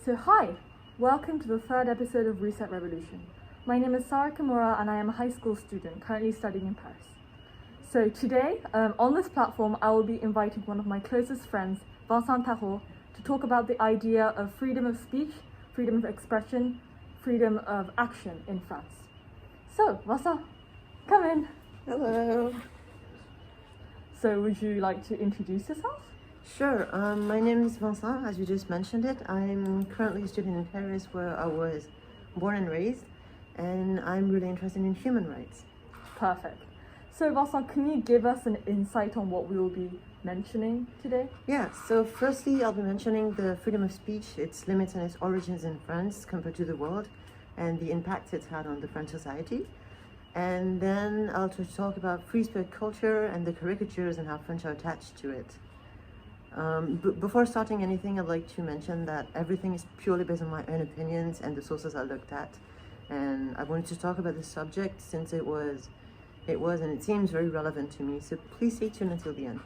So hi, welcome to the third episode of Reset Revolution. My name is Sara Kimura and I am a high school student currently studying in Paris. So today, on this platform, I will be inviting one of my closest friends, Vincent Tharaud, to talk about the idea of freedom of speech, freedom of expression, freedom of action in France. So, Vincent, come in. Hello. So would you like to introduce yourself? Sure. My name is Vincent, as you just mentioned it. I'm currently a student in Paris where I was born and raised, and I'm really interested in human rights. Perfect. So Vincent, can you give us an insight on what we will be mentioning today? Yeah, so firstly, I'll be mentioning the freedom of speech, its limits and its origins in France compared to the world, and the impact it's had on the French society. And then I'll talk about free spirit culture and the caricatures and how French are attached to it. Before starting anything, I'd like to mention that everything is purely based on my own opinions and the sources I looked at. And I wanted to talk about this subject since it was and it seems very relevant to me. So please stay tuned until the end.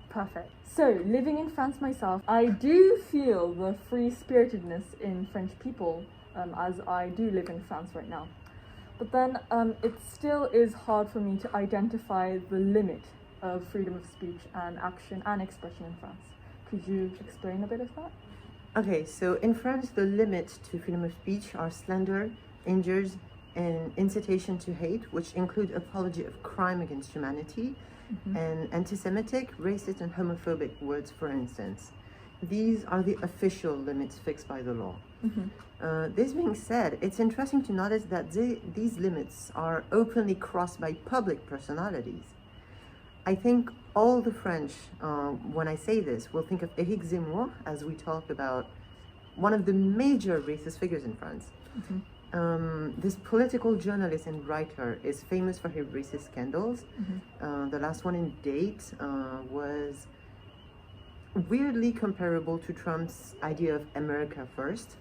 Perfect. So, living in France myself, I do feel the free-spiritedness in French people, as I do live in France right now. But then it still is hard for me to identify the limit of freedom of speech and action and expression in France. Could you explain a bit of that? Okay, so in France, the limits to freedom of speech are slander, injures, and incitation to hate, which include apology of crime against humanity, and anti-Semitic, racist, and homophobic words, for instance. These are the official limits fixed by the law. This being said, it's interesting to notice that these limits are openly crossed by public personalities. I think all the French, when I say this, will think of Éric Zemmour as we talk about one of the major racist figures in France. This political journalist and writer is famous for his racist scandals. The last one in date was weirdly comparable to Trump's idea of America first.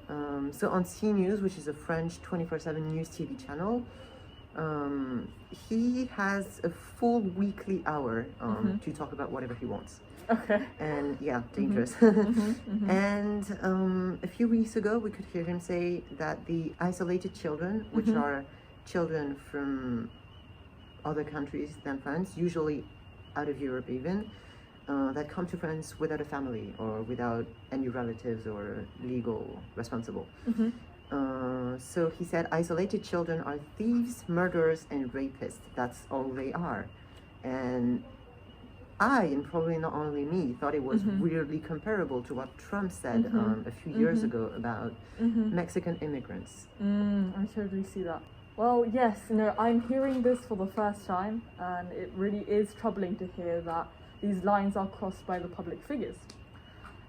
So on CNews, which is a French 24/7 news TV channel, he has a full weekly hour to talk about whatever he wants. Okay. And yeah, dangerous. And a few weeks ago, we could hear him say that the isolated children, which are children from other countries than France, usually out of Europe even, that come to France without a family or without any relatives or legal responsible. So he said isolated children are thieves, murderers, and rapists. That's all they are. And I, and probably not only me, thought it was weirdly comparable to what Trump said a few years ago about Mexican immigrants. I totally see that. Well, yes, I'm hearing this for the first time, and it really is troubling to hear that these lines are crossed by the public figures.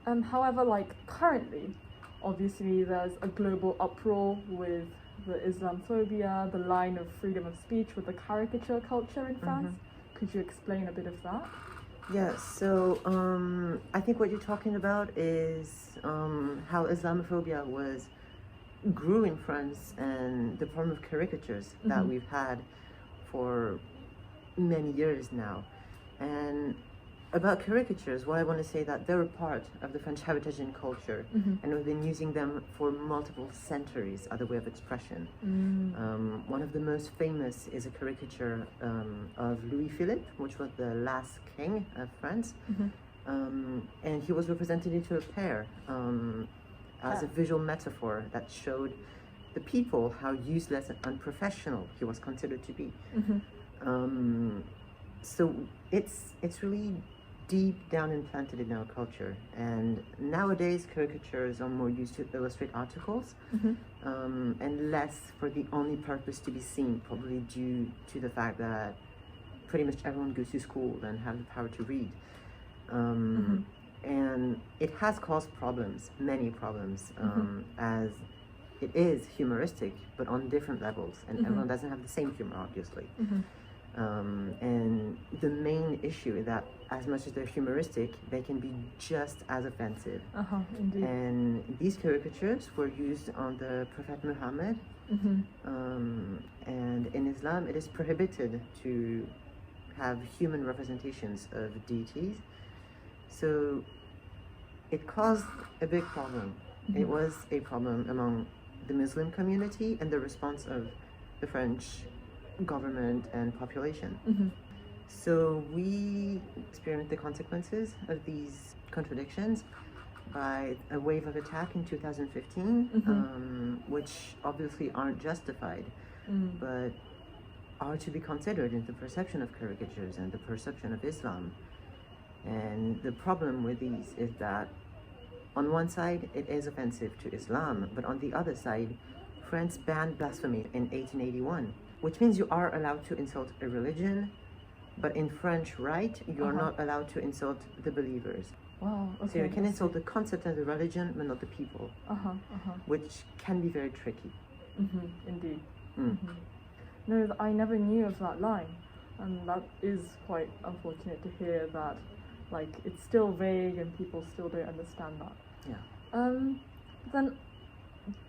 However, currently, obviously there's a global uproar with the Islamophobia, the line of freedom of speech with the caricature culture in France. Could you explain a bit of that? Yeah, so I think what you're talking about is how Islamophobia grew in France, and the problem of caricatures that we've had for many years now. And about caricatures, what I want to say that they're a part of the French heritage and culture, and we've been using them for multiple centuries as a way of expression. One of the most famous is a caricature of Louis Philippe, which was the last king of France, and he was represented into a pear as a visual metaphor that showed the people how useless and unprofessional he was considered to be. So it's really deep down implanted in our culture, and nowadays caricatures are more used to illustrate articles and less for the only purpose to be seen, probably due to the fact that pretty much everyone goes to school and have the power to read. And it has caused problems, many problems, as it is humoristic, but on different levels, and everyone doesn't have the same humor, obviously. And the main issue is that as much as they're humoristic, they can be just as offensive. Indeed. And these caricatures were used on the Prophet Muhammad, and in Islam it is prohibited to have human representations of deities. So it caused a big problem. It was a problem among the Muslim community and the response of the French government and population. So we experienced the consequences of these contradictions by a wave of attack in 2015, which obviously aren't justified, but are to be considered in the perception of caricatures and the perception of Islam. And the problem with these is that on one side it is offensive to Islam, but on the other side, France banned blasphemy in 1881, which means you are allowed to insult a religion, but in French right, you are not allowed to insult the believers. Wow, okay. So you can insult the concept of the religion, but not the people, which can be very tricky. Indeed. No, I never knew of that line, and that is quite unfortunate to hear that, like, it's still vague and people still don't understand that. Yeah. Then,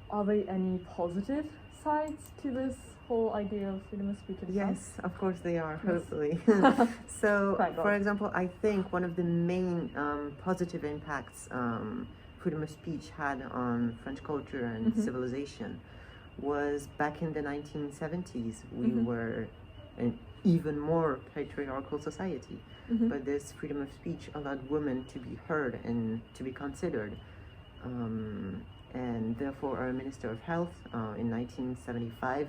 are there any positive sides to this whole idea of freedom of speech in France? Yes, of course they are, Yes. hopefully. So, Thank God. for example, I think one of the main positive impacts freedom of speech had on French culture and civilization was back in the 1970s. We were an even more patriarchal society, but this freedom of speech allowed women to be heard and to be considered. And therefore our Minister of Health in 1975,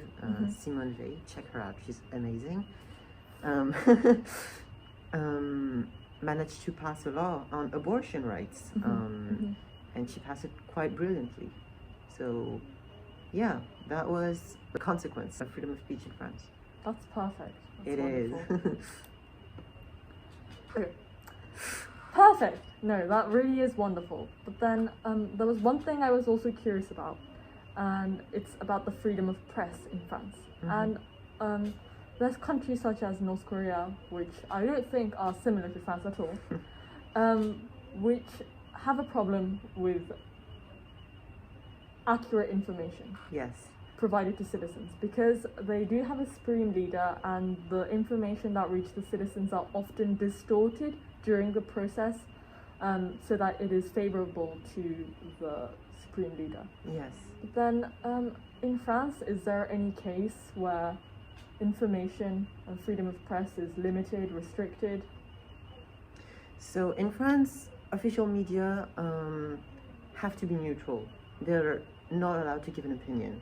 Simone Veil, check her out, she's amazing, managed to pass a law on abortion rights, and she passed it quite brilliantly. So yeah, that was the consequence of freedom of speech in France. That's perfect. That's It is. wonderful. Okay. Perfect. No, that really is wonderful. But then there was one thing I was also curious about, and it's about the freedom of press in France. And there's countries such as North Korea, which I don't think are similar to France at all, which have a problem with accurate information Yes. provided to citizens, because they do have a supreme leader and the information that reaches the citizens are often distorted during the process, so that it is favorable to the supreme leader. Yes. But then in France, is there any case where information and freedom of press is limited, restricted? So in France, official media have to be neutral. They're not allowed to give an opinion.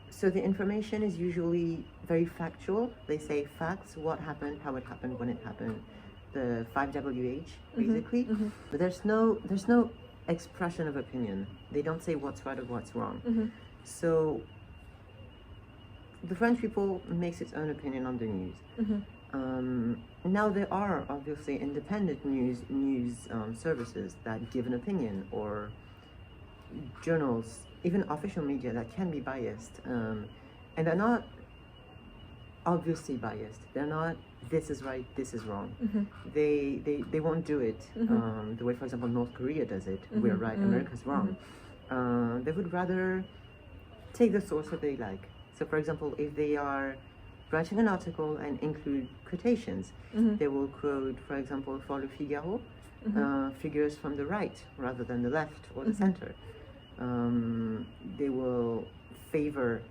So the information is usually very factual. They say facts, what happened, how it happened, when it happened, the 5WH basically. But there's no expression of opinion. They don't say what's right or what's wrong. So the French people makes its own opinion on the news. Now there are obviously independent news services that give an opinion, or journals, even official media that can be biased, and they're not obviously biased. They're not this is right, this is wrong. They won't do it the way, for example, North Korea does it. We're right, America's wrong. They would rather take the source that they like. So for example, if they are writing an article and include quotations, they will quote, for example, for Le Figaro, figures from the right rather than the left or the center. They will favor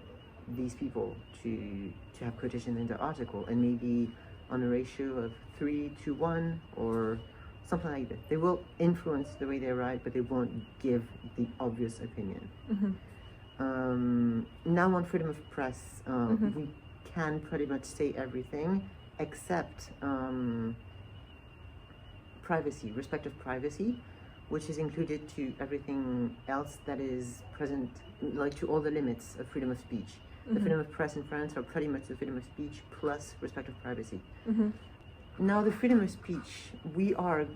these people to have quotation in their article, and maybe on a ratio of 3-1 or something like that. They will influence the way they write, but they won't give the obvious opinion. Now on freedom of press, we can pretty much say everything except privacy, respect of privacy, which is included to everything else that is present, like to all the limits of freedom of speech. The freedom of press in France are pretty much the freedom of speech plus respect of privacy. Now the freedom of speech, we are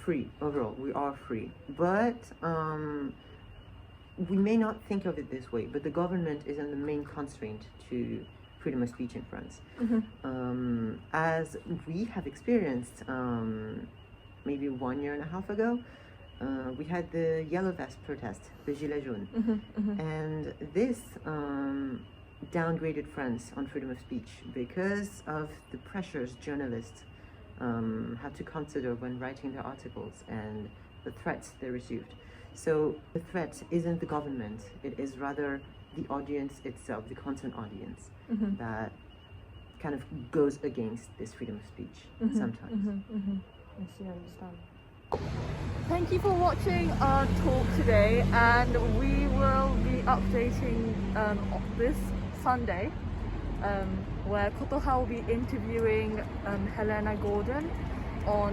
free overall, we are free, but we may not think of it this way, but the government is the main constraint to freedom of speech in France. As we have experienced maybe 1.5 years ago, we had the yellow vest protest, the Gilets jaunes, and this downgraded France on freedom of speech because of the pressures journalists had to consider when writing their articles and the threats they received. So the threat isn't the government, it is rather the audience itself, the content audience, that kind of goes against this freedom of speech sometimes. I see, I understand. Thank you for watching our talk today, and we will be updating this Sunday, where Kotoha will be interviewing Helena Gordon on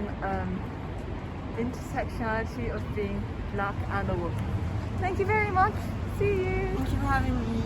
intersectionality of being black and a woman. Thank you very much. See you. Thank you for having me.